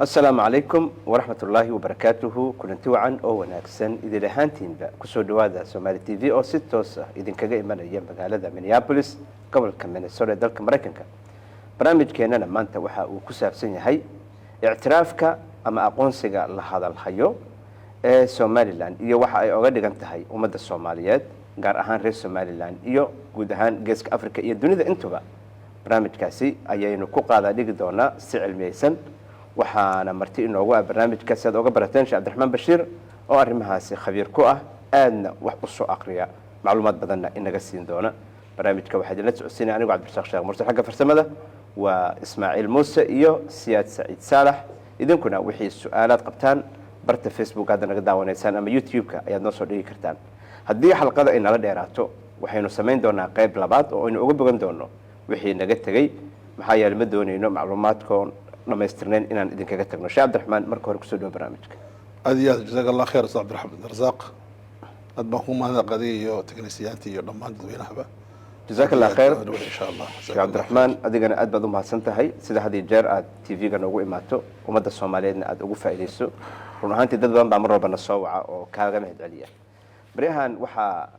السلام عليكم ورحمة الله وبركاته كلنتي وعن أو وناكسن إذا لهانتين بقى كسر دوادا سومالي تي في أو ستوسة إذا كجا إيمان أيام مقالة مينيابوليس قبل كم من السورة دالك مريكنك برامج كيننا ما أنت وحا وكسر سنة هاي اعترافك أما أقون سجى لهذا الحيو سومالي لان إيو وحا أي أغادي جنت هاي ومدى الصوماليات قار أهان رئيس سومالي لان إيو جود أهان جيسك أفريقيا إيو الدنيا ده أنتوا بقى برامج كاسي أيينو كوقا هذا ديك دونا سعر ميسن waxaana marti inoogu ah barnaamijkaasi aad oga barateen sheekh cabdiraxmaan bashiir oo arrimahaasi khabiir ku ah aadna wax u soo aqriya macluumaad badanna inaga siin doona barnaamijka waxaa idinla socodsiinaya anigu cabdirasaaq sheekh mursal xagga farsamada waa ismaaciil muuse iyo siyaad saciid saalax idinkuna wixii su-aalaad qabtaan barta facebook hadda naga daawanaysaan ama youtube-ka ayaad noo soo dhigi kartaan haddii xalqada ay nala dheeraato waxaynu samayn doonaa qayb labaad oo aynu uga bogan doono wixii naga tegey maxaa yeelay ma doonayno macluumaadkoon dhamaystirneen inaan idinkaga tagno sheekh cabdiraxmaan marka hore kusoo dhawo barnaamijka adiyaad jazaak allah khayr ustaad cabdiraxmaan rasaaq aad baan ku mahadnaqaday iyo teknisiyaantii iyo dhammaan dadweynahaba jazaak allah khayr insha allah sheekh cabdiraxmaan adigana aad baad u mahadsan tahay sida had iyo jeer aad tv-ga noogu imaato ummadda soomaaliyeedna aad ugu faa'iidayso run ahaantii dad badan baa mar walba na soo waca oo kaaga mahad celiya baryahan waxaa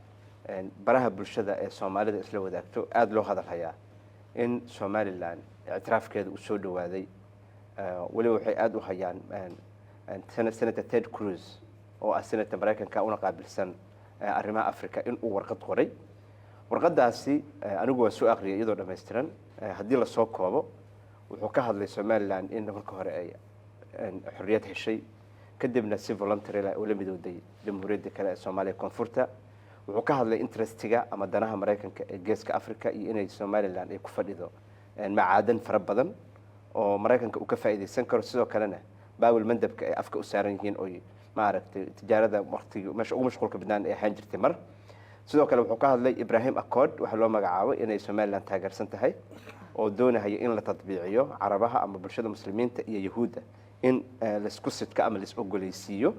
baraha bulshada ee soomaalida isla wadaagto aada loo hadal hayaa in somalilan ictiraafkeeda uu soo dhawaaday waliba waxay aada u hayaan senator ted cruz oo ah senator maraykanka una qaabilsan arrimaha africa in uu warqad qoray warqadaasi anigu waa soo aqriyay iyadoo dhammaystiran haddii lasoo koobo wuxuu ka hadlay somalilan in marka hore ay xorriyad heshay kadibna si voluntary oo la midowday jamhuuriyadda kale ee soomaaliya koonfurta wuxuu ka hadlay interestiga ama danaha maraykanka ee geeska africa iyo inay somalilan ay ku fadhido macaadan fara badan oo maraykanka uu ka faa'iideysan karo sidoo kalena baawil mandabka ay afka u saaran yihiin oo maaragtay tijaarada waqtiga meesha ugu mashquulka badnaan ay ahaan jirtay mar sidoo kale wuxuu ka hadlay Ibrahim Accord waxa loo magacaabay inay Somaliland taageersan tahay oo doonaya in la tadbiiciyo carabaha ama bulshada muslimiinta iyo yahuudda in la isku sidka ama la is ogoleysiiyo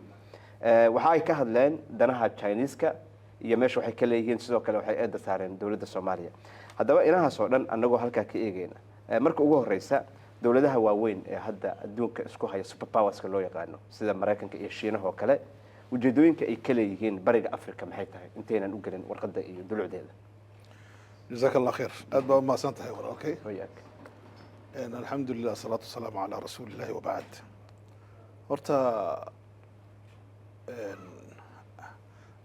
waxa ay ka hadleen danaha Chinese-ka iyo meesha waxay ka leeyihiin sidoo kale waxay eeda saareen dawladda Soomaaliya haddaba inahaas oo dhan anagoo halka ka eegayna marka ugu horeysa dawladaha waaweyn ee hadda adduunka isku haya superpowerska loo yaqaano sida Mareykanka iyo Shiinaha oo kale ujeedooyinka ay ka leeyihiin bariga Afrika maxay tahay inteenan u galin warqada iyo dulucdeeda jazakallahu khair aad baa ma santahay walaalkay wayaak alxamdulillah salatu wassalamu ala rasuulillahi wa ba'd horta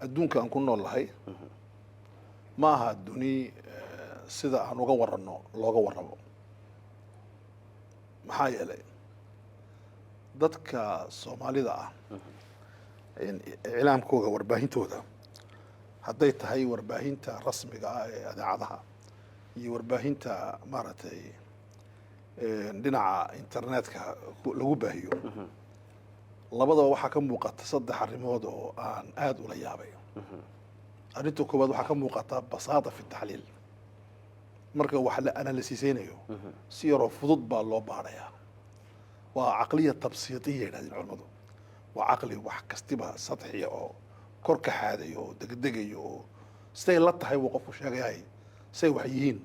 adduunka aan ku noolahay ma aha duni sida aan uga warano looga waramo maxaa yeelay dadka Soomaalida ah iclaamkooda warbaahintooda hadday tahay warbaahinta rasmiga ah ee idaacadaha iyo warbaahinta maaragtay dhinaca internetka lagu baahiyo labadaba waxaa ka muuqata saddex arrimood oo aan aad ula yaabay arrinta koowaad waxaa ka muuqata basaada fi taxliil marka wax la analysisaynayo si yaroo fudud baa loo baarayaa waa caqliya tabsiitiya yidhahdeen culimadu waa caqli wax kastiba sadxiya oo kor ka xaadayo oo degdegayo oo siday la tahay uu qofku sheegayay say wax yihiin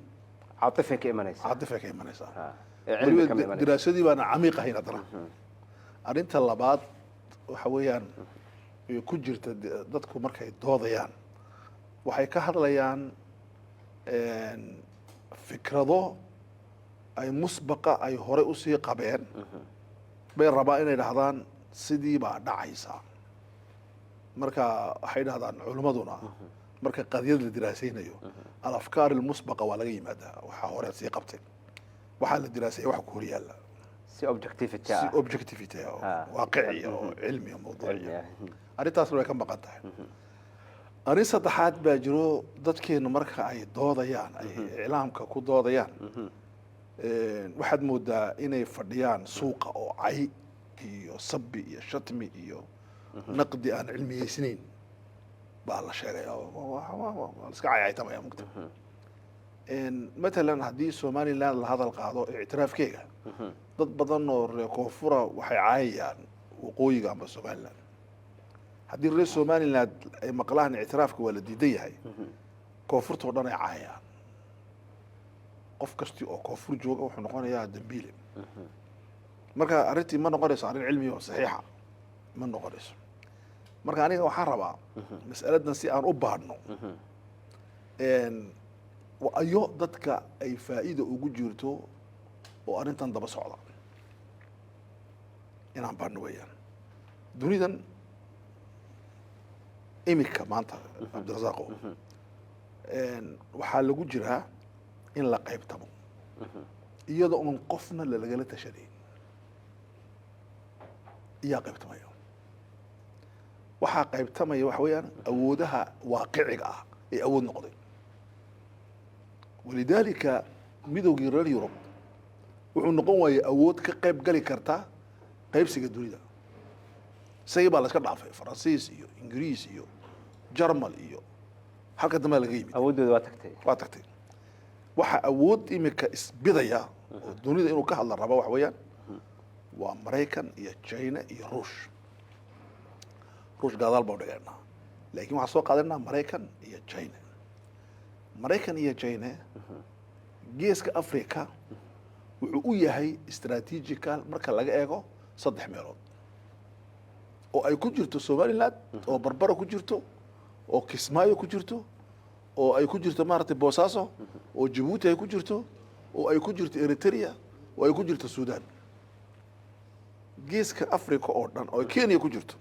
caatifay ka imanaysaa diraasadii baana camiiq ahayn haddana arrinta labaad waxa weeyaan ku jirta dadku markay doodayaan waxay ka hadlayaan fikrado ay musbaqa ay hore usii qabeen bay rabaa inay dhahdaan sidii baa dhacaysa marka waxay dhahdaan culimaduna marka qadiyad la diraasaynayo alafkaar almusbaqa waa laga yimaadaa waxaa hore sii qabtay waxaa la diraasaya wax ku hor yaalla si objectivity waaqici oo cilmi oo mawduuci arrintaasna way ka maqan tahay arrin saddexaad baa jiro dadkeenu marka ay doodayaan ay iclaamka ku doodayaan waxaad moodaa inay fadhiyaan suuqa oo cay iyo sabi iyo shatmi iyo naqdi aan cilmiyeysnayn baa la sheegaya iska cayaytamaya mugta مثلا haddii Somaliland la hadal qaado ictiraafkeega dad badan oo reer koonfura waxay caayayaan waqooyiga ama Somaliland haddii reer Somaliland ay maqlaan ictiraafka waa la diidan yahay koonfurta oo dhan ay caayayaan qof kasta oo koonfur jooga wuxuu noqonayaa dambiile marka arrintii ma noqonayso arrin cilmi oo saxiixa ma noqonayso. marka aniga waxaan rabaa mas'aladan si aan u baadhno ayo dadka ay faa'iido ugu jirto oo arrintan daba socda inaan baadhno weeyaan. dunidan imika maanta cabdirasaaqo waxaa lagu jiraa in la qaybtamo iyadoo oon qofna lagala tashanayn iyaa qaybtamaya. waxaa qaybtamaya waxa weeyaan awoodaha waaqiciga ah ee awood noqday. walidaalika midowgii reer yurub wuxuu noqon waayey awood ka qayb gali karta qaybsiga dunida. isagii baa la iska dhaafay faransiis iyo ingiriis iyo jarmal iyo halka dambe laga yimid. awooddooda waa tagtay. waxa awood imika isbidaya oo dunida inuu ka hadla rabo waxa weeyaan waa maraykan iyo china iyo ruush. ruush gadaal baa udhigaynaa laakiin waxaan soo qaadanaa maraykan iyo china. maraykan iyo china geeska africa wuxuu u yahay strategical marka laga eego 3 meelood oo ay ku jirto somaliland oo barbaro ku jirto oo kismaayo ku jirto oo ay ku jirto maaragtay boosaaso oo jabuuti ay ku jirto oo ay ku jirto eritrea oo ay ku jirto sudan. geeska africa oo dhan oo kenya ku jirto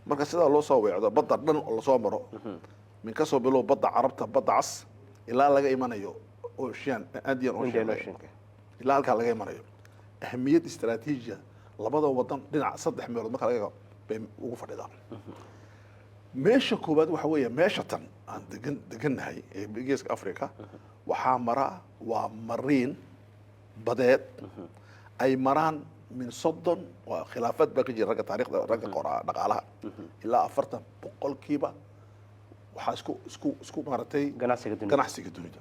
marka sidaa loo soo weecdo badda dhan oo lasoo maro min kasoo bilow badda carabta badda cas ilaa laga imanayo ocean Indian Ocean ilaa halkaa laga imanayo ahamiyad istaraatiijiya labada wadan dhinac 3 meelood marka laga eego bay ugu fadhidaan. meesha koobaad waxa weeye meesha tan aan degannahay ee geeska africa waxaa mara waa mariin badeed ay maraan min 30 waa khilaafad baa ka jira ragga taariikhda ragga qoraa dhaqaalaha ilaa 40% waxaa isku maaragtay ganacsiga dunida.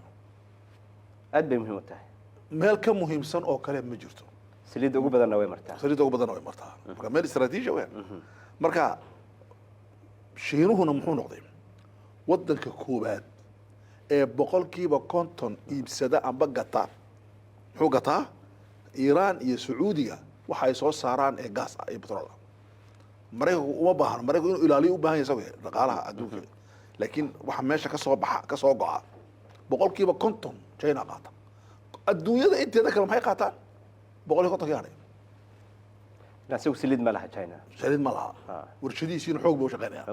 aad bay muhiim u tahay. meel ka muhiimsan oo kale ma jirto. saliidda ugu badanna way martaa. marka meel istaraatiiji weyn. marka shiinuhuna muxuu noqday wadanka koobaad ee 50% iibsada amba gata. muxuu gataa iiraan iyo sacuudiga waxay soo saaraan ee gaas iyo petrol. maraykanku uma baahna maraykanku inuu ilaaliyo u baahan yahay isaga dhaqaalaha adduunka. laakiin waxa meesha ka soo go'a 50% China qaata. adduunyada inteeda kale maxay qaataan 50% yaanay. nasigu saliid ma laha China. saliid ma laha. warshadiisiina xoog buu shaqeynaya.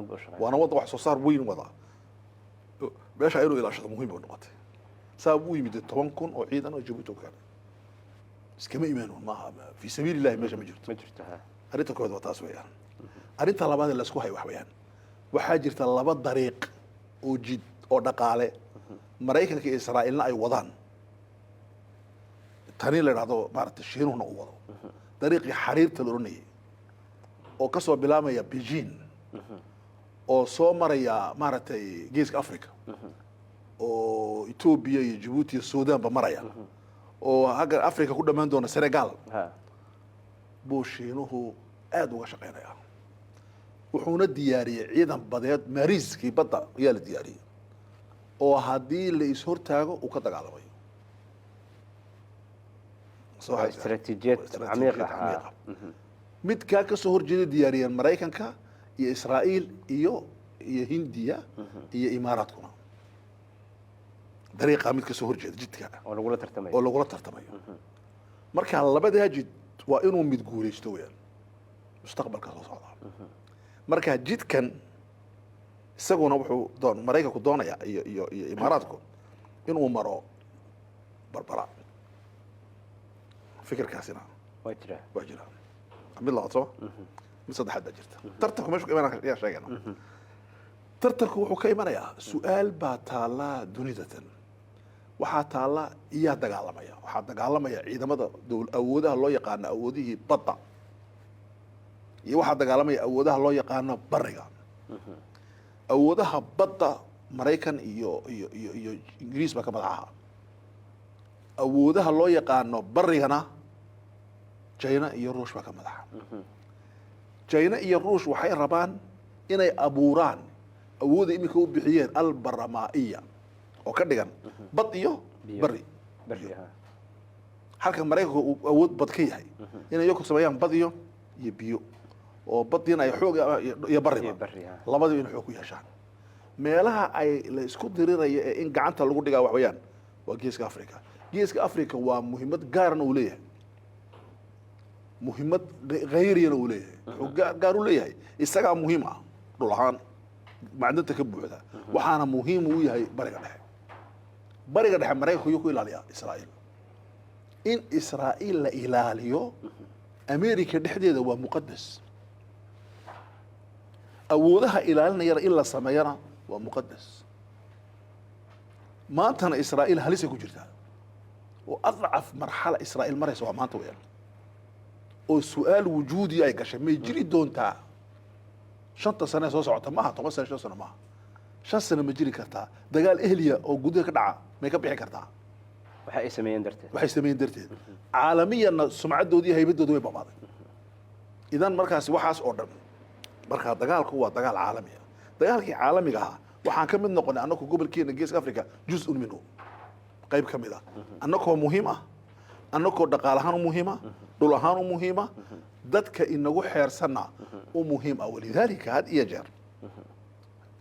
waana wada wax soo saar weyn wada. meesha inuu ilaashado muhiim u noqotay. sabab uu yimid 10,000 oo ciidan oo Djibouti ka iskama imaanun maaha fi sabiilillahi meesha ma jirto. arrinta koowaad waa taas weeyaan. arrinta labaad ee la isku hayo wax weeyaan waxaa jirta 2 dariiq oo jid oo dhaqaale maraykanka iyo israa'iilna ay wadaan. tani la yiraahdo maaragtay shiinuhuna u wado dariiqii xariirta la oranayay oo ka soo bilaabmaya Beijing oo soo maraya maaragtay geeska Africa oo Ethiopia iyo Djibouti iyo Sudan ba maraya oo haga Africa ku dhamaan doona Senegal buu shiinuhu aad uga shaqeynaya. wuxuuna diyaariyay ciidan badeed mariiskii badda ayaa la diyaariyay oo haddii la is hortaago uu ka dagaalamayo. استراتيجيات عميقة. mid kaa ka soo horjeeda diyaariyeen maraykanka iyo israa'iil iyo hindiya iyo imaaraadkuna dariiqa mid ka soo horjeeda jidka oo lagula tartamayo. marka labadaa jid waa inuu mid guulaysto weeyaan mustaqbalka soo socda. marka jidkan isaguna wuxuu maraykanku doonaya iyo imaaraadku inuu maro barbara. fikirkaasina waa jira mid labaad soo mid saddexaad baa jirta. tartanku meeshu ka imanaya sheegana tartanku wuxuu ka imanayaa su'aal baa taala dunidatan waxaa taala iyaa dagaalamaya. waxaa dagaalamaya ciidamada awoodaha loo yaqaano awoodihii badda iyo waxaa dagaalamaya awoodaha loo yaqaano bariga. awoodaha badda maraykan iyo ingiriis baa ka madaxaha. awoodaha loo yaqaano barigana China iyo Ruush baa ka madaxa. China iyo Ruush waxay rabaan inay abuuraan awooda imika u bixiyeen albaramaiya oo ka dhigan bad iyo bari. halka maraykanku uu awood bad ka yahay inay iyagu sameeyaan bad iyo biyo oo badina ay xoog iyo bariba labadaba inay xoog ku yeeshaan meelaha ay la isku dirirayo ee in gacanta lagu dhigaa wax weeyaan waa geeska Afrika. geeska Afrika waa muhiimad gaarna uu leeyahay muhiimad غيرينا uu leeyahay gaar uu leeyahay isaga muhiim ah dhul ahaan macdanta ka buuxda waxaana muhiim u yahay bariga dhexe Mareykanku ku ilaaliya Israa'iil in Israa'iil la ilaaliyo Amerika dhexdeeda waa muqaddas awoodaha ilaalinayana in la sameeyana waa muqaddas maantana Israa'iil halis ku jirta oo adcaf marxala Israa'iil maraysa waa maanta weeyaan oo su'aal wujuudi ay gashay ma jiri doontaa 5 sano soo socota maaha 10 sano maaha 5 sano ma jiri kartaa dagaal ehliya oo gudaha ka dhaca may ka bixi kartaa waxay sameeyeen darteed caalamiyan sumcadoodii haybadoodii way babaaday idan markaas waxaas oo dhan marka dagaalku waa dagaal caalami ah dagaalkii caalamiga ah waxaan ka mid noqonay annagu gobolkeena geeska Afrika juz'un minhu qayb ka mid ah annagoo muhiim ah annagoo dhaqaale ahaan muhiim ah dhul ahaan muhiim ah dadka inagu xeersana oo muhiim ah walidaalika had iyo jeer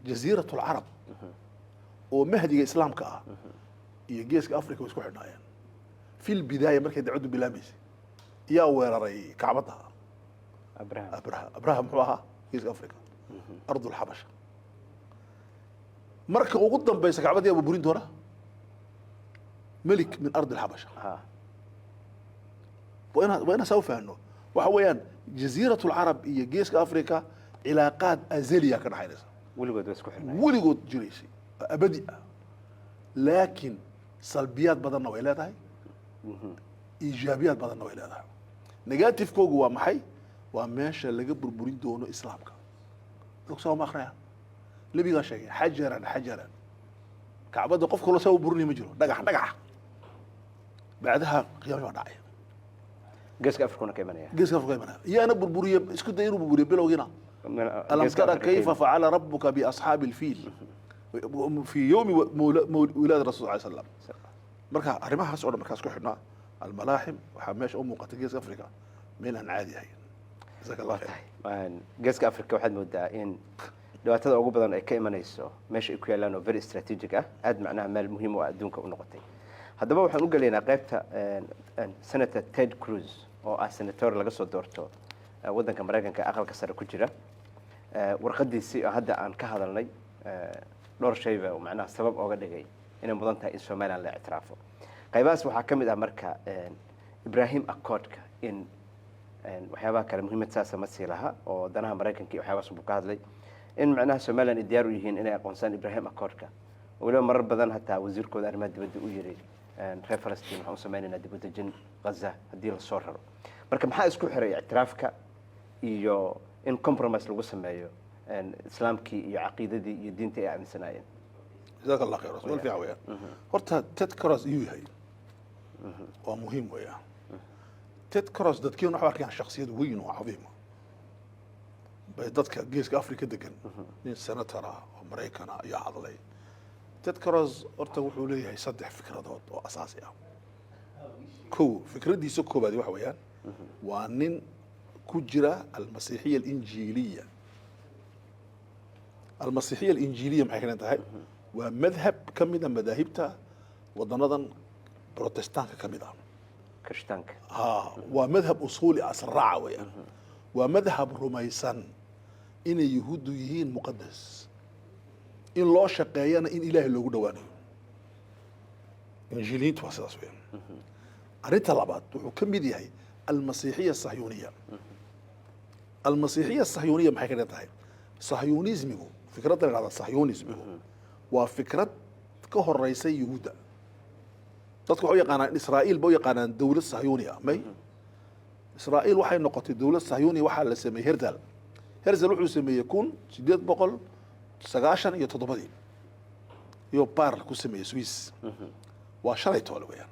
jasiiratul arab oo mahdiga islaamka ah iyo geeska Afrika isku xidhnaayeen fil bidaaya markay dacwadu bilaamaysa yaa weeraray kacbada abraham muxuu ahaa geeska Afrika ardul habasha marka ugu dambaysa kacbada abu burin doona ملك من أرض الحبشة وأنا سوف أنه وحويان جزيرة العرب هي جيسك أفريقيا علاقات أزلية كان حينسا ولقد جريسي أبدي لكن سلبيات بدلنا وإلادها إيجابيات بدلنا وإلادها نيجاتيف كوجو ومحي وماشى اللي قبل برين دونه إسلامك لو سووا مخريا اللي بيجا شيء حجرا كعبة قف كله سووا برني مجرو دقح بعدها قيام وداعي جيسك أفريقيا كيمانية يا أنا بربورية اسكت دايرو بربورية بلو هنا ألم ترى كيف فعل ربك بأصحاب الفيل في يوم ولادة الرسول صلى الله عليه وسلم مركا أرماها سؤال مركا سكو حنا الملاحم وحماش أمو قتل جيسك أفريقيا ميلان عادي هاي جزاك الله خير جيسك أفريقيا واحد مدة إن dhawaatada ugu badan ay ka imanayso meesha ay ku yaalaan oo very strategic ah aad macnaha meel muhiim u ah adduunka u noqotay haddaba waxaan u galeynaa qaybta senator Ted Cruz oo ah senator laga soo doorto waddanka Mareykanka aqalka sare ku jira warqadiisii hadda aan ka hadalnay dhowr shayba oo macnaha sabab ooga dhigay inay mudan tahay in Soomaaliland la ictiraafo qaybaas waxaa ka mid ah marka Ibrahim Accord-ka in waxyaabaha kale muhiimad saasa ma sii laha oo danaha Mareykanka iyo waxyaabaas uu ka hadlay in macnaha Soomaaliland diyaar u yihiin inay aqoonsan Ibrahim Accord-ka waliba marar badan hataa wasiirkooda arrimaha dibadda u yiri reer Falastiin waxaan u sameynaa dibadda jin Gaza hadii la soo raro marka maxaa isku xiray ictiraafka iyo in compromise lagu sameeyo islaamkii iyo caqiidadii iyo diinta ay aaminsanaayeen جزاك الله خير سؤال في عوية horta Ted Cruz iyo yahay waa muhiim weeyaan Ted Cruz dadkii waxa arkayaan shakhsiyad weyn oo cadiim bay dadka geeska Afrika degan nin senator oo Mareykan ah ayaa hadlay Ted Cruz horta wuxuu leeyahay 3 fikradood oo asaasi ah fikradiisa koobaad waxa weeyaan waa nin ku jira al-Masiixiyya al-Injiiliyya maxay ka tahay waa madhab kamida madaahibta wadanadan protestaanka kamida kirishtaanka waa madhab usuli asraaca weeyaan waa madhab rumaysan inay yuhuuddu yihiin muqaddas in loo shaqeeyana in ilaahay loogu dhawaanayo injiiliintu waa sidaas weeyaan arrinta labaad wuxuu ka mid yahay almasiixiyya sahyuuniya maxay ka tahay sahyuunismigu fikradda la yidhahda sahyuunismigu waa fikrad ka horeysay yuhuudda dadku waxay u yaqaanaan Israa'iil bay u yaqaanaan dawlad sahyuuni ah may Israa'iil waxay noqotay dawlad sahyuuni waxaa la sameeyay Herzl wuxuu sameeyay 1897 iyo baar ku sameeyay Swiss waa shalay toole weeyaan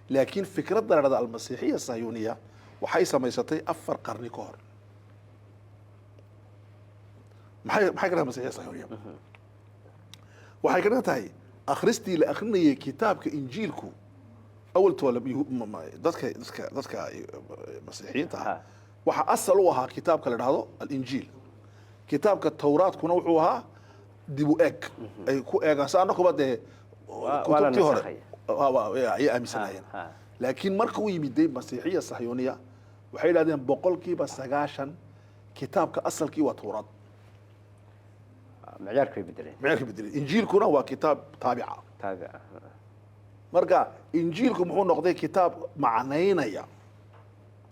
laakiin fikradda la yidhahda al-Masiixiyya sahyuuniya waxay samaysatay 4 qarni ka hor maxay ka tahay Masiixiyya sahyuuniya waxay ka tahay akhristii la akhrinayay kitaabka injiilku أول تولى dadka masiixiyiinta ah waxa asal u ahaa kitaabka la dhahdo al-injiil kitaabka tawraadkuna wuxuu ahaa dib u eeg ay ku eegaan saanakuba dee kutubtii hore ay aaminsanayeen laakiin marka uu yimiday masiixiya sahyuuniya waxay yidhahdeen 90% kitaabka asalkii waa tawraad معيارك beddeleen injiilkuna waa kitaab taabica marka injiilku muxuu noqday kitaab macnaynaya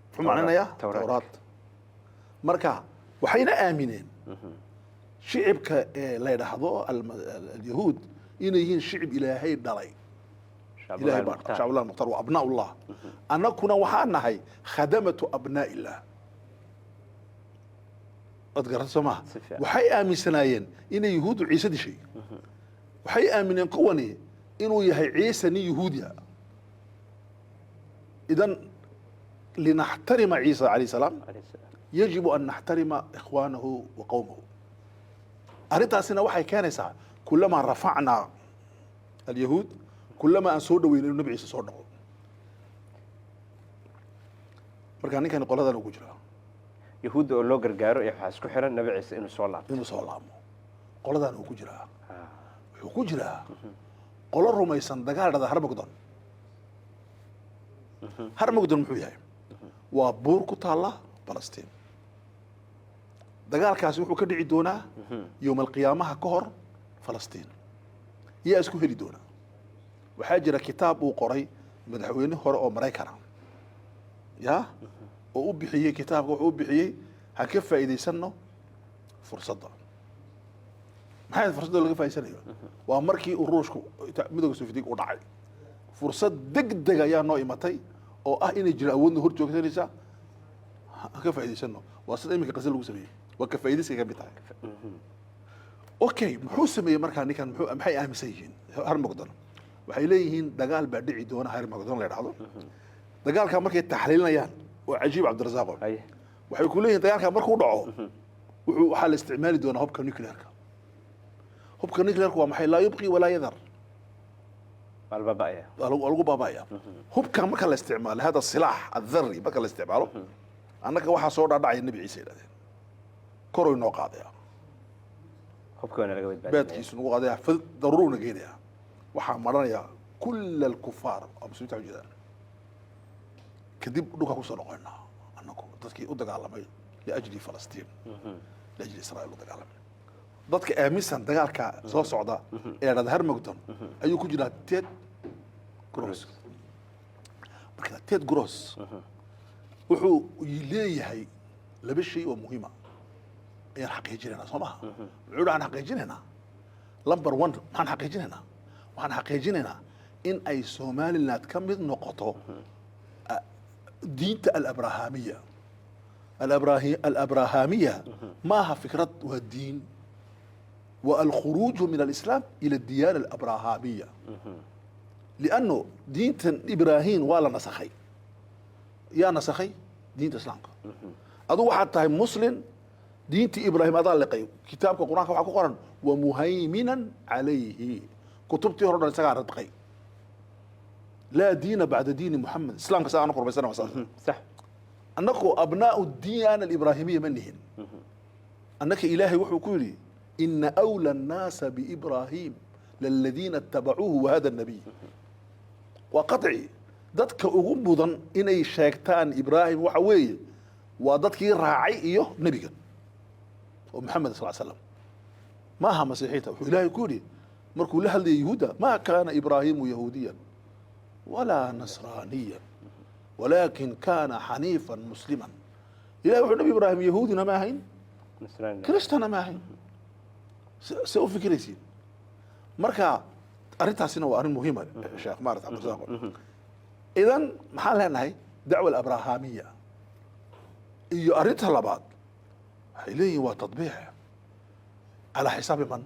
muxuu macnaynaya tawraad marka waxayna aamineen shicibka la yidhaahdo alyahuud inay yihiin shicib ilaahay dhalay ilaahay baa shacbullah mukhtar wa abnaa'ullah annaguna waxaan nahay khadamatu abnaa'illah adgaran soomaa waxay aaminsanaayeen inay yahuudu ciise dishay waxay aamineen kuwani inuu yahay ciise nin yahuudiya idan linaxtarima ciisa calayhi salaam yajibu an naxtarima ikhwaanahu wa qowmahu arrintaasina waxay keenaysaa kulamaa rafacnaa alyahuud kulamaa aan soo dhaweyna inuu nabi ciise soo dhaco marka ninkani qoladan ugu jira yahuudda oo loo gargaaro iyo waxa isku xiran nabi ciise inuu soo laamo qoladan uu ku jiraa wuxuu ku jiraa qolo rumaysan dagaal dhada harmagdon muxuu yahay waa buur ku taalla Palestine dagaalkaasi wuxuu ka dhici doonaa yawm alqiyaamaha ka hor Palestine yaa isku heli doona waxaa jira kitaab uu qoray madaxweyne hore oo Mareykan yaa oo u bixiyay kitaabka wuxuu u bixiyay ha ka faa'iideysano fursadda maxay fursadda laga faa'iideysanayo waa markii uu ruushku midowga Soviyetig u dhacay fursad degdeg ayaa noo imatay oo ah inay jira awoodna hor joogsanaysa ha ka faa'iideysano waa sida imika qasal lagu sameeyay waa ka faa'iideysiga ka mid tahay okay muxuu sameeyay markaa ninkan maxay aaminsan yihiin harmagdon waxay leeyihiin dagaal baa dhici doona harmagdon la yiraahdo dagaalka markay taxliilinayaan وعجيب عبد الرزاق وحيكون ليه دغالka markuu dhaco wuxuu waxa la isticmaali doona hubka nuclearka waa maxay la yubqi wala yadhar albaabaya baabaya hubka marka la isticmaalo hada silaah adharri marka la isticmaalo annaka waxa soo dhaadhacay nabi ciise yiraahday koroy noo qaadaya hubkana laga badbaadiyo baadkiisu noo qaadaya fad daruurna geedaya waxa maranaya kull al-kuffar amsuuta jidaan kadib dhulka ku soo noqonaa annagu dadkii u dagaalamay liajli Falastiin liajli Israa'iil u dagaalamay dadka aaminsan dagaalka soo socda ee dhad harmagdon ayuu ku jiraa Ted Gross marka Ted Gross wuxuu leeyahay laba shay oo muhiim ah ee xaqiijinayna Soomaha wuxuu aan xaqiijinayna number 1 waxaan xaqiijinayna in ay Soomaaliland ka mid noqoto دينت الأبراهامية معها فكرة والدين والخروج من الإسلام إلى الديانة الأبراهامية لأنه دين إبراهيم ولا نسخي يا نسخي دين الإسلام أدو حتى مسلم دين إبراهيم هذا لقي كتابك القرآن وحكو قرآن ومهيمنا عليه كتبتي هرنا سجارة قي لا دين بعد دين محمد اسلام كسا انا قرب سنه وصل صح انكو ابناء الديانه الابراهيميه منهن انك الهي وحو كوري ان اولى الناس بابراهيم للذين اتبعوه وهذا النبي وقطعي dadka ugu mudan inay sheegtaan ibraahim waxa weeye waa dadkii raacay iyo nabiga oo maxamed sallallahu alayhi wasallam maaha masiixiita wuxuu ilaahay ku yiri markuu la hadlayay yahuuda ma kaana ibraahim yahuudiyan ولا نصرانيا ولكن كان حنيفا مسلما إلى النبي إبراهيم يهودنا ما هين كريستنا ما هين سأوفي كريسين مركا أرنتها سنة وأرن مهمة شيخ مارت عبد الرزاق إذن محلها هاي دعوة الأبراهامية إيو أرنتها لبعض إليه وتطبيع على حساب من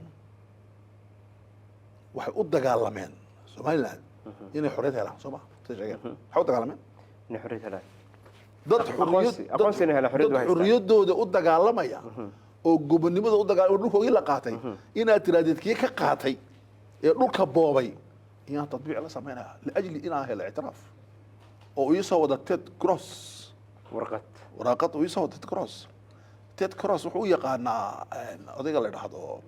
وحي أدى قال لمن سوماليلاند inay xorriyad helaan soo ma waxa u dagaalameen inay xorriyad helaan dad aqoonsiina helaan xorriyadooda u dagaalamaya oo gobonimada u dagaalamaya dhulkoodii la qaatay inaad tiraahdeed kii ka qaatay ee dhulka boobay iyaan tatbiic la sameynaya liajli inaan helo ictiraaf oo ii soo wada Ted Cross waraaqad uu ii soo wada Ted Cross wuxuu u yaqaanaa odayga la dhahdo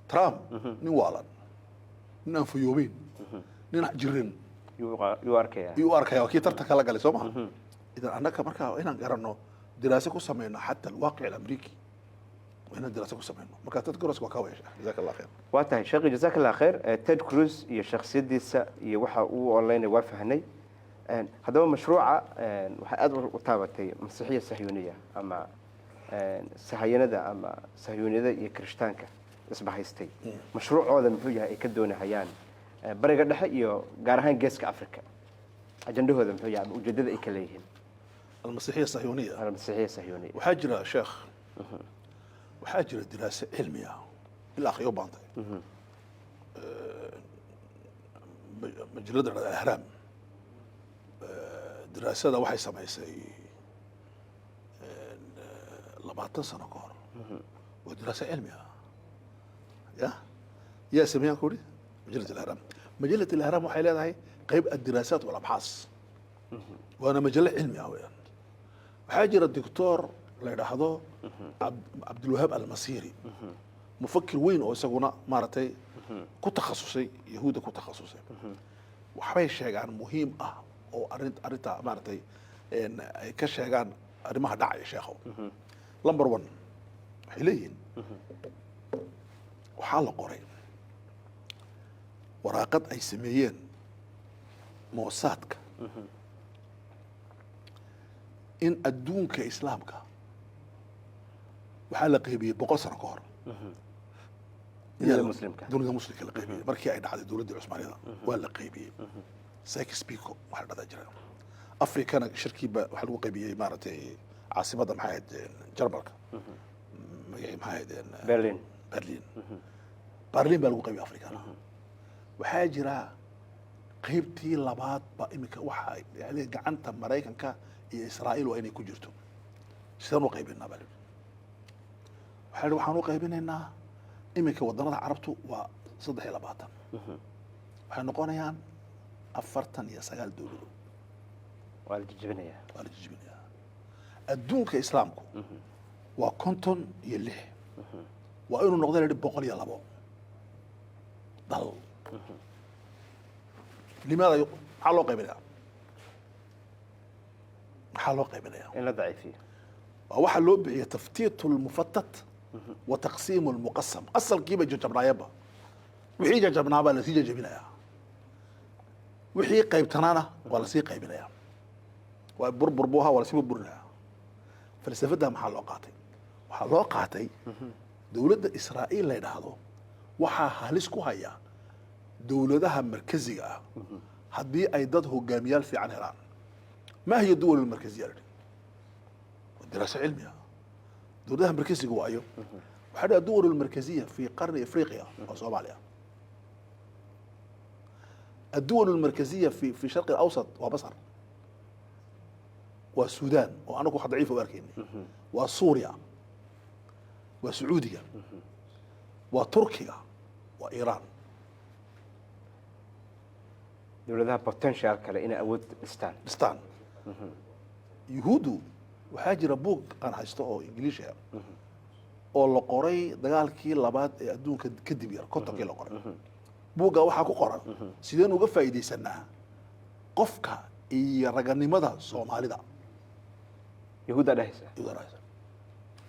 Trump nin waalan nin aan fayoobeyn nin jirin yuu arkaya kii tartanka la galay soo ma idan annaka markaa inaan garanno دراسة كسمينا حتى الواقع الأمريكي وهنا دراسة كسمينا مركز تيد كروز وكاويش جزاك الله خير واتاي شقي جزاك الله خير تيد كروز هي شخصية ديسا هي وحا او اونلاين وافهني هذا هو مشروع وحا ادور وتابتي مسيحية صهيونية اما صهاينة اما صهيونية هي كريستانكا اسمها هيستي مشروع هذا محويا اي كدونا هيان بريغا دحه iyo gaar ahaan geeska Afrika ajandahooda muxuu yahay ujeedada ay kala yihiin المسيحية الصهيونية المسيحية الصهيونية وحاجرة شيخ وحاجرة دراسة علمية الأخ يوبانتي مجلة الأهرام دراسة ده waxay samaysay 20 sano ka hor ودراسة علمية يا سميها كوري مجلة الأهرام waxay leedahay qayb الدراسات والأبحاث وأنا مجلة علمية ويان حاجر الدكتور لا يلاحظه عبد الوهاب المصيري مفكر وين أو سجونا مرتي كتخصصي يهودا كتخصصي وحبي الشيء عن مهم أو أرنت مرتي إن كشيء عن ما داعي شيخه لمبر 1 حلين وحال قرين وراقد أي سميين موساتك in adduunka islaamka waxaa la qaybiyey 100 sano ka hor dunida muslimka la qaybiyey markii ay dhacday dowladda Cusmaaniyada waa la qaybiyey Sykes-Picot waxa dhada jira Afrikana shirkiiba waxa lagu qaybiyey maartay caasimada maxay ahayd Jarmalka maxay ahayd Berlin baa lagu qaybiyey Afrikana waxaa jira qaybtii labaad ba imika waxa ay gacanta Mareykanka iyo Israa'iil waa inay ku jirto sidaan u qaybinaa bal waxaan u qaybinaynaa imika wadannada carabtu waa 23 waxay noqonayaan 49 dawladood waa la jijibinayaa adduunka islaamku waa 56 waa inuu noqdo 102 dal limaada loo qaybinayaa حالو قيمنا إلا ضعيفية وواحد لو بيع تفتيت المفتت وتقسيم المقسم أصل كيف جبنا يبا وحي جبنا بقى نتيجة جبنا يا وحي قيبتنا ولا سي قيبنا يا وبربوها ولا سي برنا فلسفتها محل وقاتي دولة إسرائيل لا يدهضو وحا هالسكو هيا دولتها مركزية هدي أي ضد هجاميال في عن إيران ما هي الدول المركزية؟ الدراسة علمية دولتها المركزية هو أيوه وحدها الدول المركزية في قرن إفريقيا وصوماليا الدول المركزية في الشرق الأوسط ومصر والسودان وأنا كنت ضعيف وأركيني وسوريا وسعودية وتركيا وإيران دولتها بوتنشال كلا إن أود استان يهودو waxaa jira buug aan haysto oo Ingiliish ah oo la qoray dagaalkii labaad ee adduunka kadib yar kontonkii la qoray buugga waxaa ku qoran sideen uga faa'iideysanaa qofka iyo raganimada Soomaalida yahuuda dhahaysa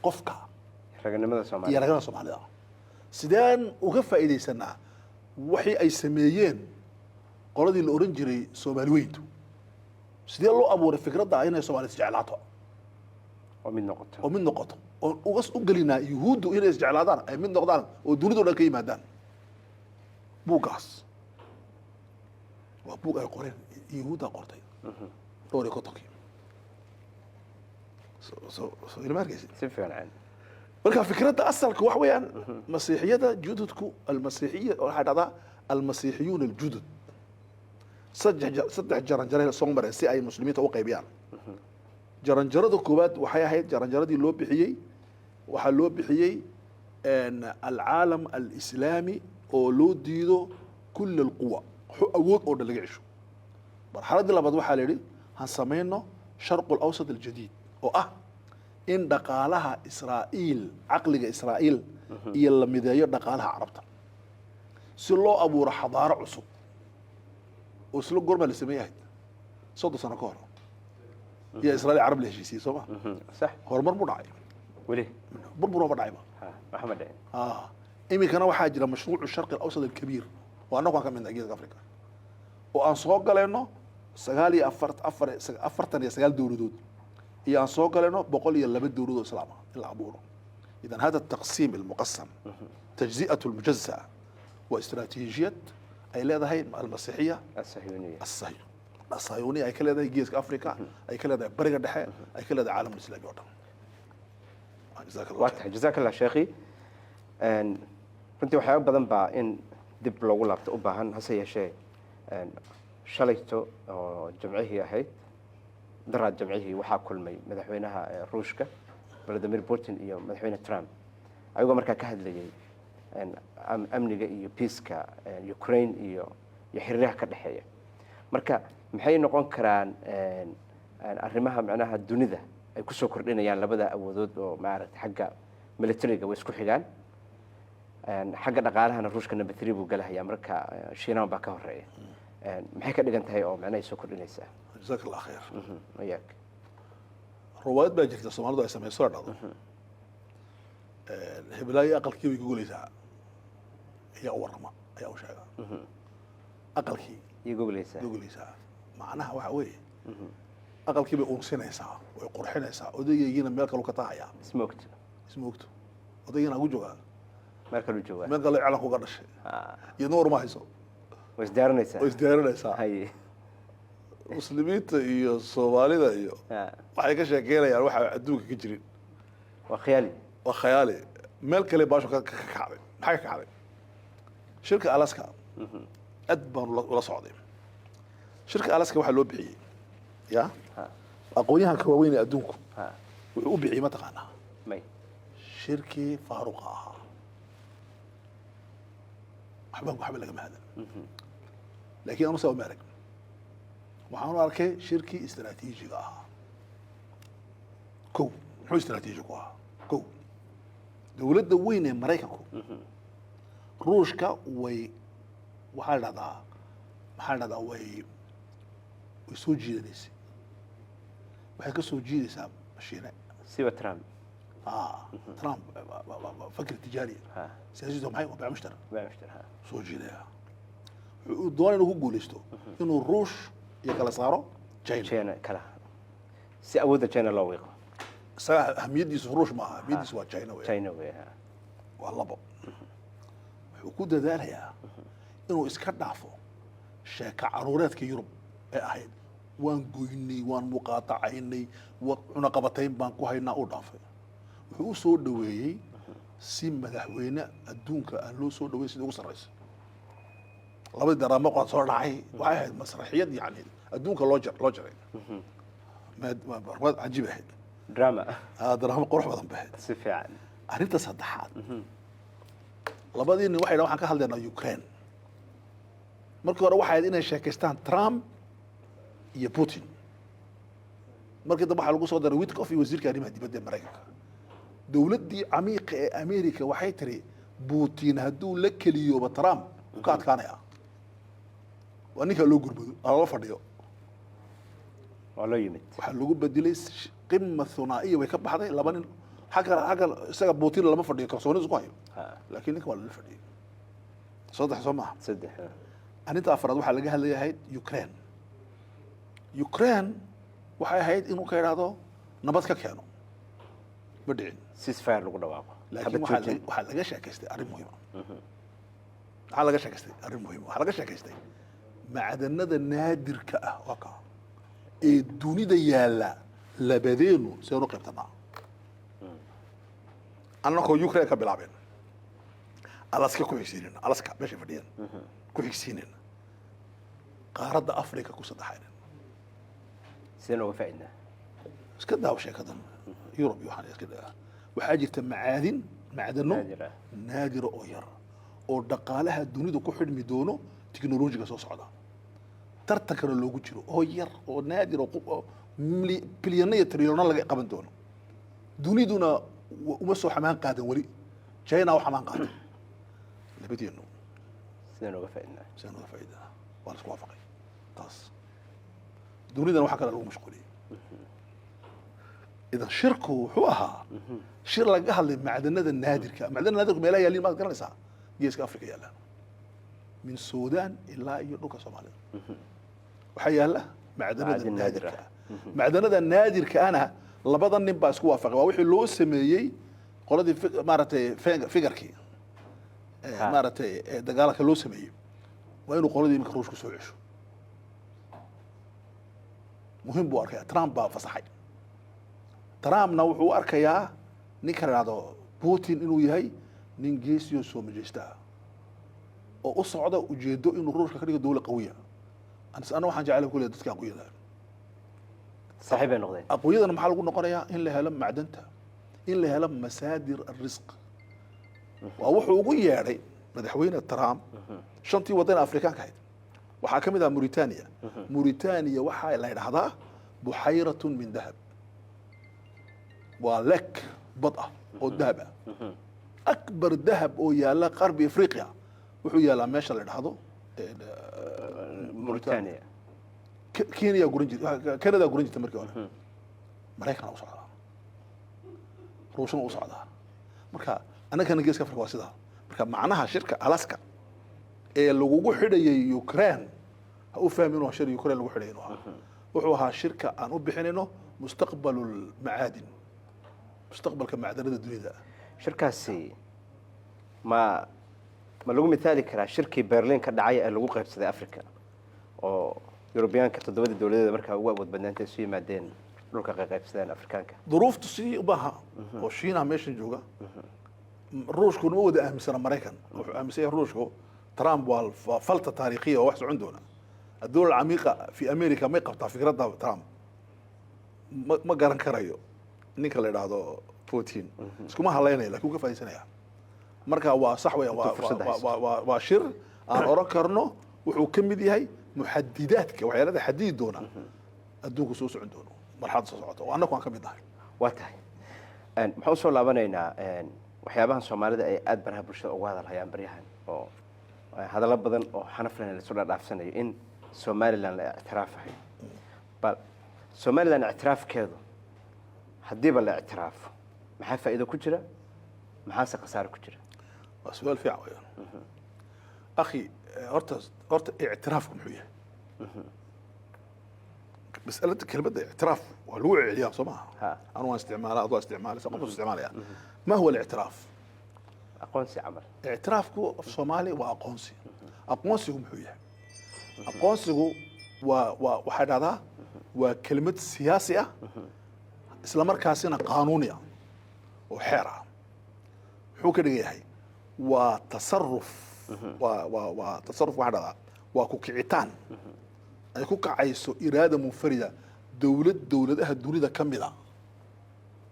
qofka raganimada Soomaalida sideen uga faa'iideysanaa wixii ay sameeyeen qoladii la oran jiray Soomaaliyeed sidee loo abuuray fikradda inay Soomaaliyeed jeclaato ومن نقطة وقص أقولنا يهود إلى إسجعلادان أي من نقطان ودولدو لكي مادان بوقاس وبوقا يقولين يهودا قرطي دوري كتوكي إلى مركزي سيفين عن مركا فكرة أصلك وحويا مسيحية جددكو المسيحية هذا المسيحيون الجدد صدح جرانجرين صومبر سي أي مسلمين توقعي بيان جرانجرده كوباد waxay ahayd jaranjaradii loo bixiyay waxa loo bixiyay العالم الإسلامي oo loo diido كل القوى أود أو اللي يعيشوا مرحلة دي لبعض واحد يري هنسمينه شرق الأوسط الجديد إن دقالها إسرائيل عقل إسرائيل يلا مداير دقالها عربتا سلو أبو حضارة عصب وسلو قرمة اللي سميها صوت سنة كورة يا إسرائيل عرب ليش يسي صبا صح هو مرمر عيب وليه مرمر عيب محمد عين إمي كان واحد جرى مشروع الشرق الأوسط الكبير وأنا كان من دقيقة أفريقيا وأن سوق لأنه سجالي أفرتني سجال دورودود هي أن سوق لأنه بقول يلا بد دورود إسلام إلا عبوره إذا هذا التقسيم المقسم تجزئة المجزأة واستراتيجية أي لا هي المسيحية الصهيونية أي كلا ده جيس أفريقيا أي كلا ده بريق الدحية أي كلا ده عالم الإسلامي وطن جزاك الله خير جزاك الله شيخي runtii waxyaaba badan baa in dib loogu laabto u baahan hase yeeshee shalayto oo jamcihii ahayd daraad jamcihii waxaa kulmay madaxweynaha ruushka Vladimir Putin iyo madaxweyne Trump ayagoo markaa ka hadlayay amniga iyo peace-ka Ukraine iyo xiriiraha ka dhaxeeya marka maxay noqon karaan arrimaha macnaha dunida ay ku soo kordhinayaan labada awoodood oo maaragtay xagga militariga way isku xigaan xagga dhaqaalahana ruushka number 3 buu galahayaa marka shiinaan baa ka horeeya maxay ka dhigan tahay oo macnaha ay soo kordhinaysaa جزاك الله خير وياك رواد baa jirta Soomaalidu ay sameeyso dhado heblaay aqalkii way gogolaysaa ayaa warama ayaa u sheega aqalkii iyo gogolaysaa macnaha waxa weeye aqalkii bay uunsinaysaa way qurxinaysaa odaygeeyina meel kale ka taahaya smoked odaygeena ugu jooga meel kale ciidan ku gadashay iyo noor ma hayso way isdaaranaysaa hay muslimiinta iyo Soomaalida iyo waxay ka sheekeynayaan waxa adduunka ka jirin waa khiyaali meel kale baasho ka kacday maxay ka kacday shirka Alaska aad baan la socday shirka Alaska waxa loo bixiyay ya aqoonyahanka waaweyn ee adduunku wuxuu u bixiyay mataqaanaa shirkii faaruqa ahaa waxba laga mahadin laakiin anu soo maarag waxaan arkay shirkii istiraatiijiga ahaa muxuu istiraatiijigu ahaa dowladda weyn ee Mareykanku ruushka way waxaa dhahdaa way soo jiidanaysa waxay ka soo jiidaysaa mashiine siwa Trump فكر تجاري سياسته معي وبيع مشترى سوجي لها دوان انه غوليستو انه الروش يكلا صارو تشاينا كلا سي اود تشاينا لو ويقو اهميتي الروش ما اهميتي سوا تشاينا والله بو wuxuu dadaalayaa inuu iska dhaafo sheeka caruureedka Yurub ee ahayd waan goynay waan muqaatacaynay cuna qabatayn baan ku haynaa u dhaafay wuxuu soo dhaweeyay si madaxweyne adduunka aan loo soo dhaweeyay sida ugu sareysa labada daraamo qod soo dhacay waxay ahayd masraxiyad yani adduunka loo jaray barwad cajiib ahayd drama qurux badan bahayd si fiican arrinta saddexaad labadiina waxay waxaan ka hadlaynaa Ukraine markii hore waxay inay sheekaystaan Trump iyo Putin markii dambe waxa lagu soo daray Witkoff iyo wasiirka arrimaha dibadda ee Mareykanka dowladdii camiiqa ee Ameerika waxay tiri Putin hadduu la keliyo Trump ka adkaanaya waa ninka loo gurbado loo fadhiyo wala yimid waxa lagu bedelay qimma thunaiya way ka baxday laba nin حاجة isaga Putin lama fadhiyo kalsooni isku hayo laakiin ninka waa la fadhiyo saddex Soomaa arinta afraad waxa laga hadlayaa Ukraine waxay ahayd inuu ka yiraahdo nabad ka keeno badin ceasefire lagu dhawaaqo laakiin waxa laga sheekaystay arrin muhiim waxa laga sheekaystay macdanada naadirka ah waka ee dunida yaala labadeenu soo qaybtana annagoo Ukraine ka bilaabeen Alaska ku xigsiineen Alaska meesha fadhiyeen ku xigsiineen qaaradda Afrika ku saddexayn sideen uga faa'iidna iska daaw sheekadan Yurub iyo waxaan iska daa waxaa jirta macdano naadir oo yar oo dhaqaalaha dunida ku xidhmi doono tiknolojiga soo socda tartankana loogu jiro oo yar oo naadir oo bilyanno iyo trilyoonno laga qaban doono duniduna uma soo xamaan qaadan weli china u xamaan qaadan labadeenu sidaan uga faa'iidnaa sidaan uga faa'iidnaa waa la isku waafaqay taas dunidana waxaa kale lagu mashquuliyey idan shirku wuxuu ahaa shir laga hadlay macdanada naadirka macdanada naadirku meelaha yaaliin maad garanaysaa geeska afrika yaalla min suudaan ilaa iyo dhulka soomaalida waxaa yaalla macdanada naadirka macdanada naadirka ana labada nin baa isku waafaqay waa wixii loo sameeyey qoladii maaragtay figarkii maaragtay dagaalka loo sameeyey waa inuu qoladii iminka ruushku soo cesho muhim buu arkaya trump baa fasaxay trumpna wuxuu u arkayaa ninka la idhahdo putin inuu yahay nin geesiyo soo majeesta oo u socda ujeedo inuu ruushka ka dhigo dawla qawiya ana waxaan jeclay ku leeyahay dadka aqoonyada saaxiib ay noqdeen aqoonyadana maxaa lagu noqonayaa in la helo macdanta in la helo masaadir arrisq waa wuxuu ugu yeedhay madaxweyne trump shantii waddan afrikaanka ahayd waxaa ka mid ah mauritania waxaa la yidhahdaa buxayratun min dahab waa lek bad ah oo dahab ah akbar dahab oo yaalla qarbi afriqiya wuxuu yaallaa meesha la yidhahdo mauritania kenya guran jirta canada guran jirta markii hore maraykana u socdaa ruushna u socdaa marka annagana geeska afrika waa sidaa marka macnaha shirka alaska ee lagugu xidhayay ukraine ha u fahmin waa shir ukraine lagu xidhay inuu ahaa wuxuu ahaa shirka aan u bixinayno mustaqbalu lmacaadin mustaqbalka macdanada dunida shirkaasi ma lagu mithaali karaa shirkii berlin ka dhacay ee lagu qaybsaday africa oo yurubiyaanka toddobada dowladeeda markaa ugu awood badnaantay isu yimaadeen dhulka qaybsadeen afrikaanka duruuftu si ubaha oo shiinaha meeshan jooga ruushkuna ma wada aaminsana maraykan wuxuu aaminsan yahay ruushku trump waa falta taariikhiya oo wax socon doona الدول العميقة في أمريكا ما يقطع فكرتها ترامب ما قارن كرايو نيك اللي هذا بوتين اسكو ما هلاينا لكن كيف يسنيها مركا waa sax way waa shir aan oran karno wuxuu kamid yahay muxadidaadka waxyaalada xadidi doona adduunku soo socon doono marxad soo socoto oo annagu aan kamid nahay waa tahay maxaan soo laabanaynaa waxyaabahan Soomaalida ay aad baraha bulshada uga hadlayaan baryahan oo hadallo badan oo xanaflan la soo dhaafsanayo in Somaliland la ictiraafayo bal Somaliland ictiraafkeedu hadii la ictiraafo maxaa faa'iido ku jira maxaa khasaare ku jira سؤال فيعل أخي هرت اعترافكم حويه مسألة كلمة اعتراف والوعي عليها صماها أنواع استعمالها أضواء استعمالها سقط استعمالها ما هو الاعتراف؟ أقونسي عمل اعترافكم في الصومالي وأقونسي أقونسيهم حويه أقونسي وحد هذا وكلمة سياسية إسلام مركزنا قانونية وحيرة حو كده يحي وتصرف وتصرف واحد هذا وكوكعتان أي كوكعيسو إرادة منفردة دولة الدولة كاملة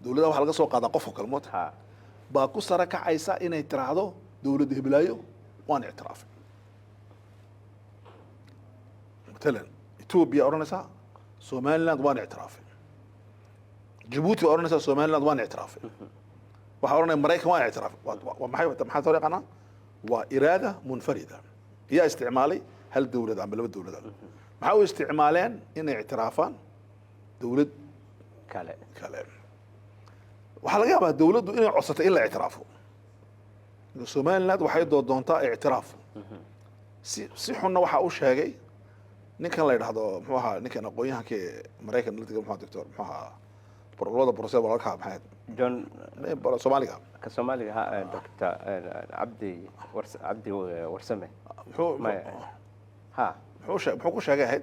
دولة واحد لقى سوق هذا قفوا كلمات باكو سرك عيسى إن يتراضوا دولة هبلايو وان اعتراف مثلا إثيوبيا أورنسا سوماليلاند وان اعتراف جيبوتي أورنسا سوماليلاند وان اعتراف وحاولنا مريكا ما اعتراف ومحاي طريقنا وإرادة منفردة هي استعمالي هل دولة عم بلو الدولة محاول استعمالين إن اعترافان دولة كلام وحلقة بها الدولة إن عصت إلا اعترافه الصوماليلاند وحي دونتا اعتراف سيحونا وحا أوش هاجي نكن لا يرحضو محوها نكن أقويها كي مريكا نلتقى محوها دكتور محوها برولودا بروسيل والكها محايد جون صوماليا كصومالي ها دكتور عبدي ورسمه ها محو شاقه هيد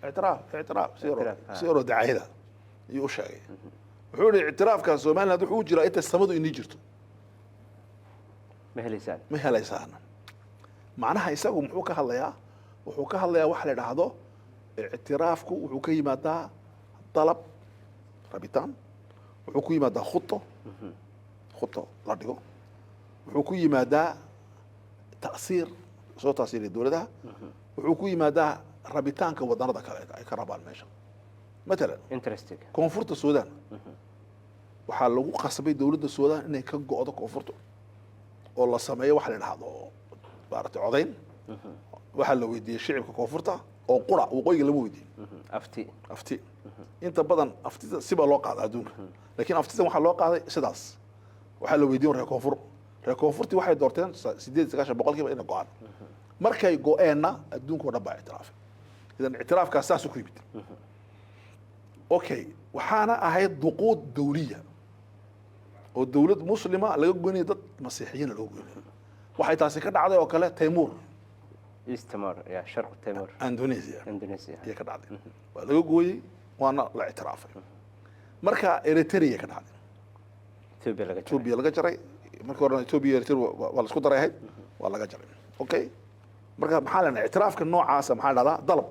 اعتراف سيرو دعايده يو شاقه وحول اعتراف كان سوماليا هذا جرا انت السمدو اني جرتو مهليسان معناها يساوي محو كهليا وحو كهليا wax la dhaahdo اعترافku wuxuu ka yimaadaa طلب rabitaan wuxuu ku yimaadaa khuto la dhigo wuxuu ku yimaadaa ta'siir soo taasiilay dowladaha wuxuu ku yimaadaa rabitaanka wadanada kale ay ka rabaan meesha مثلا interesting koonfurta Suudaan waxaa lagu qasbay dowladda Suudaan inay ka go'do koonfurta oo la sameeyo wax la yiraahdo baarta codayn waxa la weydiiyay shacabka koonfurta oo qura waqooyiga lama weydiin afti inta badan aftida si baa loo qaaday adduunka laakiin aftida waxa loo qaaday sidaas waxa la weydiiyay reer koonfurti waxay doorteen 8-9% inay go'aan markay go'eenna adduunka oo dhan baa ictiraafay idan ictiraafkaas saas ku yimid okay waxaana ahayd duquud dawliya oo dawlad muslima laga goynay dad masiixiyiin laga goynay waxay taasi ka dhacday oo kale Timor East Timor ya sharq Timor Indonesia ya ka dhacday waa laga gooyay waana la ictiraafay marka Eritrea ka dhacday Ethiopia laga jaray marka hore Ethiopia Eritrea waa la isku daray waa laga jaray okay marka maxaa la ictiraafka noocaas maxaa la dhahdaa dalab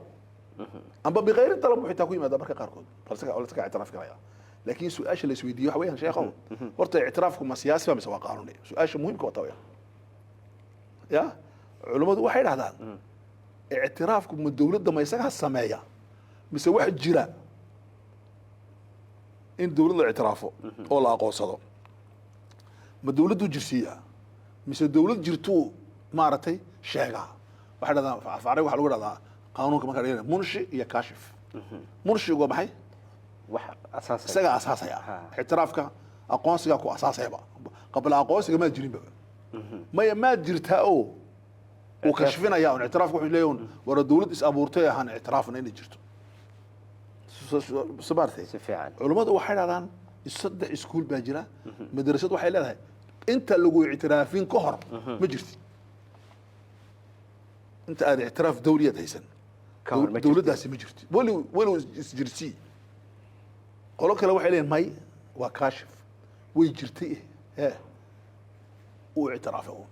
amba بغير طلب وحتى كوي ماذا بركة قاركود فلسك اعتراف كرايا لكن سؤال اللي سويدي واحد وين شيخهم ورت اعترافكم ما سياسي ما سواء قانوني سؤال مهم كوتاويا يا علماء واحد هذا اعترافكم من الدولة ده ما يسقها السماية بس واحد جرا إن الدولة اعترافه ولا أقوصده ما الدولة دو جرسية بس الدولة جرتو مارتي شيخها واحد هذا فعري واحد هذا قانونك ما كان منشئ يا كاشف منشئ هو بحي واحد اساسي سجى اساسي اعترافك اقوانسك كو اساسي قبل اقوانسك ما جرين ما جرتها او وكشفنا يا اعترافك وحي ليون ورا دولد اس ابورتي هان اعترافنا ان جرتو سبارتي سفيعان علماء waxay raadaan saddex iskuul baa jira madrasad waxay leedahay inta lagu اعترافين ka hor ma jirti inta aad اعتراف دولية هيسن دولتها ما جرتي ولو جرتي قالوا كلا waxay leeyeen may waa kaashif way jirtay واعترافه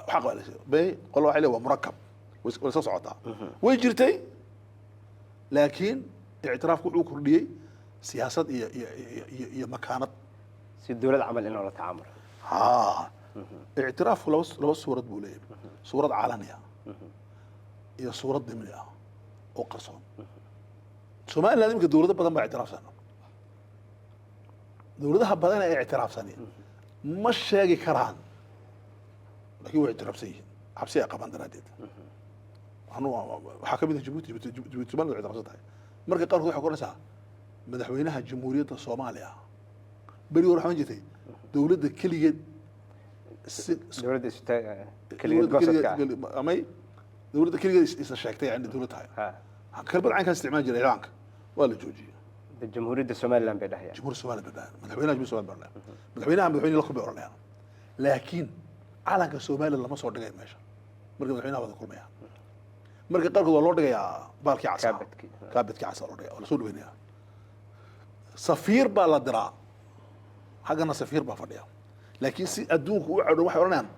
حق ولا شيء بي قالوا waxay leeyeen waa murakkab way soo socotaa way jirtay laakiin اعترافku wuxuu kordhiyay siyaasad iyo makaanad si dawlad amal inuu la tacaamul اعترافku laba suurad buu leeyahay suurad caalamiya iyo suurad dimni ah oo qarsoon Soomaaliland imka dawladda badan baa ictiraafsan dawladaha badan ay ictiraafsan ma sheegi karaan laakiin way ictiraafsan yihiin xabsi ay qaban daraadeed waxaa ka mid ah Djibouti Soomaaliland way ictiraafsan tahay marka qaarkood waxay qoraysaa madaxweynaha jamhuuriyadda Soomaaliya bari hore waxaan jirtay dawladda kaligeed dawladda kaligeed go'aanka amay dawladda kaligeed isa sheegtay in dawladda tahay kalbad aan ka isticmaal jiray iiraanka waa la joojiyay jamhuuriyadda Soomaaliland bay dhahay jamhuuriyadda Soomaaliland bay dhahay madaxweynaha la ku beeranaya laakiin calanka Soomaaliland lama soo dhigay meesha marka madaxweynaha wada kulmaya marka qaarkood waa loo dhigayaa baalkii casa kaabadkii casa loo dhigay oo la soo dhaweynaya safiir baa la diraa xagana safiir baa fadhiya laakiin si adduunku u cadho waxay oranayaan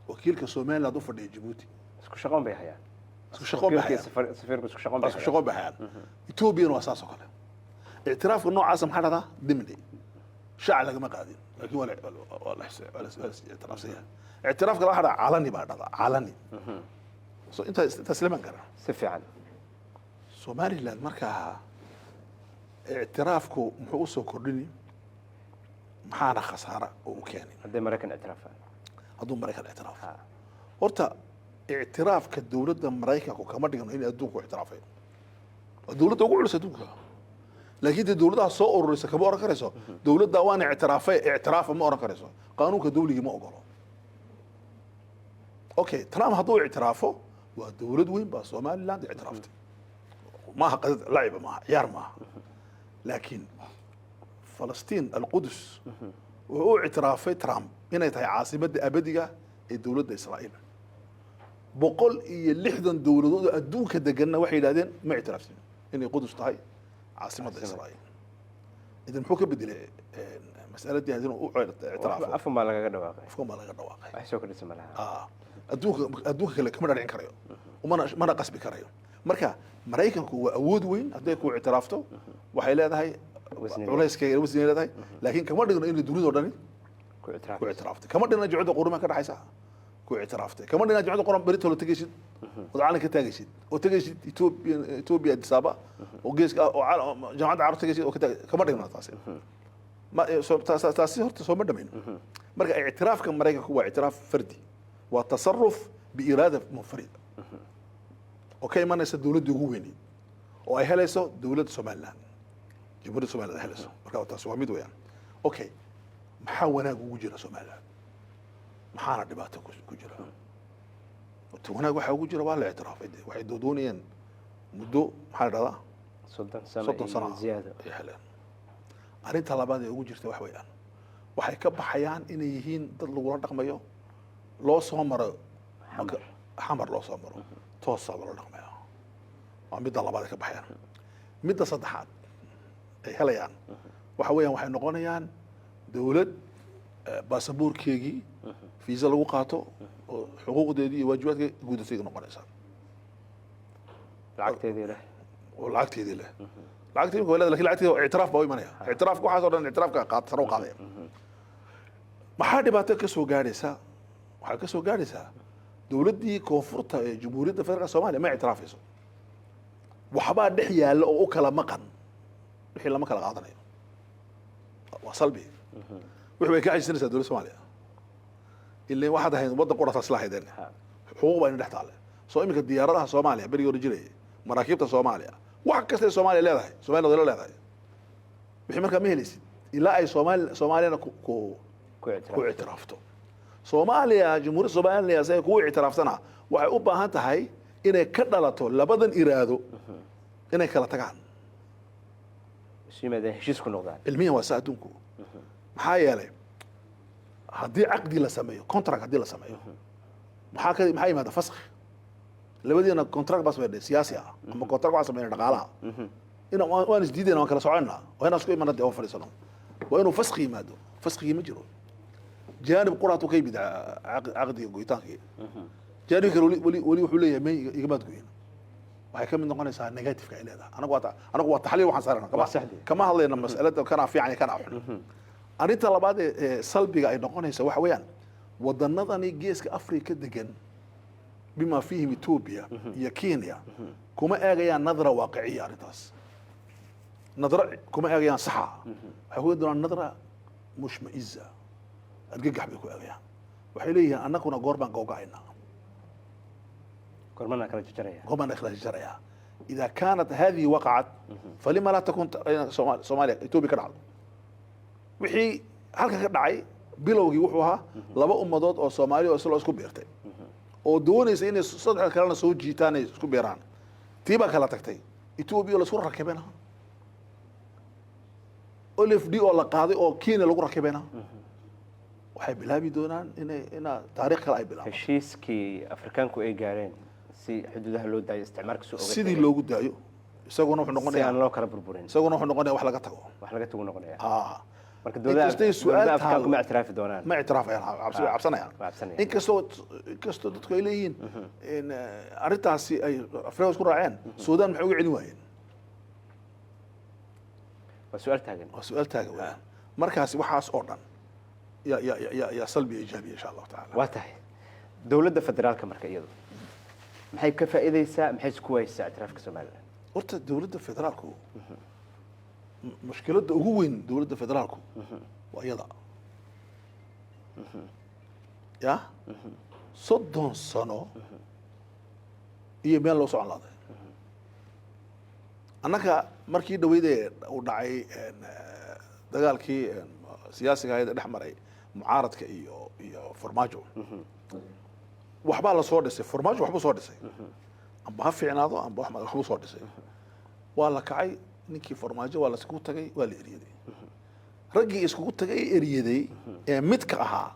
wakiilka Soomaaliland u fadhiya Djibouti isku shaqoon bay hayaan isku shaqoon bay hayaan safiirku isku shaqoon bay hayaan Ethiopia waa saas oo kale اعترافك نوعاas maxaa dhada dimni shaac lagama qaadin laakiin wala اعتراف sayaa اعترافك la hada caalani baa dhada caalani so inta tasliman kara si fiican Soomaaliland marka اعترافku muxuu soo kordhini maxaana khasaara oo keenay hadii Mareykan اعترافaa haduu Mareykan اعتراف horta اعترافka dawladda Mareykanku kama dhigno in adduunku اعترافay dawladda ugu culus adduunka laakiin dawladda soo ururaysa kama oran karayso dawladda waan اعتراف ma oran karayso qaanuunka dawliga ma ogolo okay Trump haduu اعترافo waa dawlad weyn baa Soomaaliland اعترافتay ما قد لعب معها عيار معها لكن فلسطين القدس وهو اعترافي ترامب هنا هي عاصمة أبدية الدولة إسرائيل بقول اللحظة دولة أدوك دجنا وحيد هذين ما اعترفين إن القدس تهي عاصمة إسرائيل إذا محوك بدي مسألة دي هذين اعتراف أفهم ما لقى دواقع أفهم ما لقى دواقع أحسوك الاسم لها أدوك كمان رجعين كريو وما أنا قصبي كريو مركا Mareykanku waa awood weyn haday ku اعتراafto waxay leedahay culayska wasni leedahay laakiin kama dhigno in dawladda dhan ku اعتراafto kama dhigno juucda qurumaha ka dhaxaysa ku ictiraaftay kama dhigna jimcada qoran berito la tagaysid oo caalamka ka tagaysid oo tagaysid Ethiopia Addis Ababa oo geeska oo jaamacadda carabta tagaysid oo kama dhigna taasi ما تاسيس هرت سو مدمين marka اعترافka Mareykanku waa اعتراف fardi waa tasarruf biiraada munfarida oo ka imanaysa dawladda ugu weyn oo ay helayso dawladda Soomaaliland jamhuuriyadda Soomaaliland helayso marka taas waa mid weeyaan okay maxaa wanaag ugu jira Soomaaliland maxaana dhibaato ku jira wanaag waxa ugu jira waa la اعتراafay waxay doonayeen muddo maxaa la dhahdaa 30 sano ziyaada ay heleen arrinta labaad ee ugu jirta wax weeyaan waxay ka baxayaan inay yihiin dad lagu la dhaqmayo loo soo maro xamar loo soo maro toos loo dhaqmayo waa midda labaad ee ka baxayaan midda saddexaad ay helayaan waxa weeyaan waxay noqonayaan dawlad baasaboorkeegii fiisa lagu qaato oo xuquuqdeedii iyo waajibaadkeedii guudatay noqonaysa lacagteedii leh lacagtii walaad laakiin lacagtii اعتراaf baa imanaya اعتراaf waxa soo dhan اعتراafka qaad saro qaadaya maxaa dhibaato ka soo gaaraysa waxa ka soo gaaraysa dawladdii koonfurta ee jamhuuriyadda federaalka Soomaaliya ma اعتراafayso waxba dhex yaala oo u kala maqan wixii lama kala qaadanayo waa salbi wixii way ka xisnaysaa dawladda Soomaaliya ilaa waxa dahayn wadda qurata islaahaydeen xuquuq baa in dhex taale soo imika diyaaradaha Soomaaliya bariga hore jiray maraakiibta Soomaaliya wax kasta Soomaaliya leedahay Soomaaliya leedahay wixii marka ma helaysid ilaa ay Soomaaliyana ku اعتراafto Soomaaliya jamhuuriyadda Soomaaliya say ku اعترaaftana waxay u baahan tahay inay ka dhalato labadan iraado inay kala tagaan shiimada heshiis ku noqdaan ilmiyan waa saadunku maxaa yeelay haddii aqdi la sameeyo contract haddii la sameeyo maxaa yimaada fasakh labadiina contract bas weeyay siyaasi ah ama contract waxa sameeyay dhaqaalaha ina waan isdiideen waan kala soconaa waa inaan isku imanada oo fariisano waa inuu fasakh yimaado fasakh ma jiro janib quraatu kay bida aqdi go'itaanki janib kale wali wuxuu leeyahay may igamaad go'in waxay ka mid noqonaysaa negative ka ilaada anagu waa taxliil waxaan saarana kama hadlayna mas'alada kana fiican kana xun arinta labaad ee salbiga ay noqonaysaa waxa weeyaan wadanadani geeska Afrika degan بما فيهم إثيوبيا يا كينيا كما أجيان نظرة واقعية أرتاس نظرة كما أجيان صحة هو دون النظرة مش مئزة الجيج حبيكو أجيان وحيليه أنا كنا قربان قوقعنا قربان أكل الجرية قربان أكل الجرية إذا كانت هذه وقعت فلما لا تكون صوماليا إثيوبيا كنعل وحي هل كنعي بلوغي وحوها لبا أمضات أو صوماليا أو سلوس كبيرتين oo doonaysa inay saddex kalena soo jiitaan ay isku beeraan tiiba kala tagtay Ethiopia la soo rakibana OLFD oo la qaaday oo Kenya lagu rakibana waxay bilaabi doonaan ina taariikh kale ay bilaabaan heshiiskii Afrikaanku ay gaareen si xuduudaha loo daayo isticmaalka soo ogaatay sidii loogu daayo isaguna wuxuu noqonayaa aan loo kala burburin isaguna wuxuu noqonayaa wax laga tago noqonayaa marka dawladda Afrikaanku ma اعترافي doonaan ma اعترافayaan cabsanayaan inkastoo dadku ay leeyihiin in arintaasi ay Afrika isku raaceen Suudaan maxay uga celin waayeen waa su'aal taagan markaasi waxaas oo dhan ya salbi ijaabi insha Allah taala waa tahay dawladda federaalka marka iyadu maxay ka faa'iideysaa maxay isku waysaa اعترافka Soomaaliland horta dawladda federaalku مشكلة هو دولة فدرالكو وأيضا يا صدّن صنو هي مين لو سؤال هذا أنا كمركي دويدة ودعي دجالكي سياسي هاي الأحمر معارض كإيو فرماجو وحبا على صور دسي فرماجو وحبا صور دسي أم بهفي عناضو أم بأحمد وحبا صور دسي والله كعي ninkii farmaajo waa la isku tagay waa la eriyaday raggii isku tagay eriyaday ee midka ahaa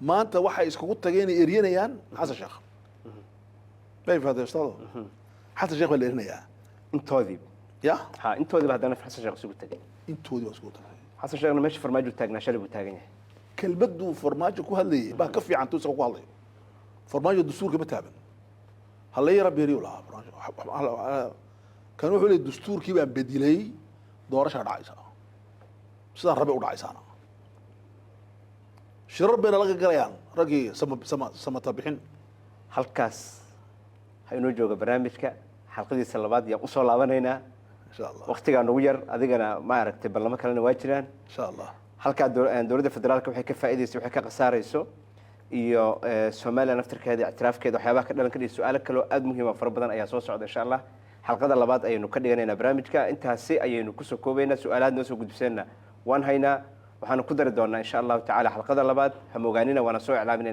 maanta waxay isku tageen eriyanayaan xasan sheekh bay fadeestado xasan sheekh baa la erinayaa intoodii ya intoodii hadana xasan sheekh isku tagay intoodii waa isku tagay xasan sheekhna meesha farmaajo taagnaa shalay buu taagan yahay kelmaddu farmaajo ku hadlayay baa ka fiican tuu ku hadlayo farmaajo dastuurka ma taaban hal la yara beeriyo la farmaajo كانوا يقولوا الدستور كيف بديلي دورش على عيسى سيدا ربي ولا عيسى shirar bayna laga galayaan raggii samata bixin. halkaas ha inoo jooga barnaamijka xalqadiisa labaad yaan usoo laabanaynaa insha allah waqtigaa nagu yar adigana ma aragtay ballamo kalena waa jiraan insha allah. halkaa dowladda federaalka waxay ka faa'iidayso waxay ka qasaarayso iyo Soomaaliya naftirkeeda ictiraafkeeda waxyaabaha ka dhalan kadib su'aalo kale oo aad muhiim ah fara badan ayaa soo socda insha allah xalqada labaad ayaynu ka dhiganaynaa barnaamijka intaasi ayaynu kusoo koobaynaa su'aalaad noo soo gudbiseenna waan haynaa waxaanu ku dari doonaa insha allahu tacaala xalqada labaad ha moogaanina waana soo iclaaminayna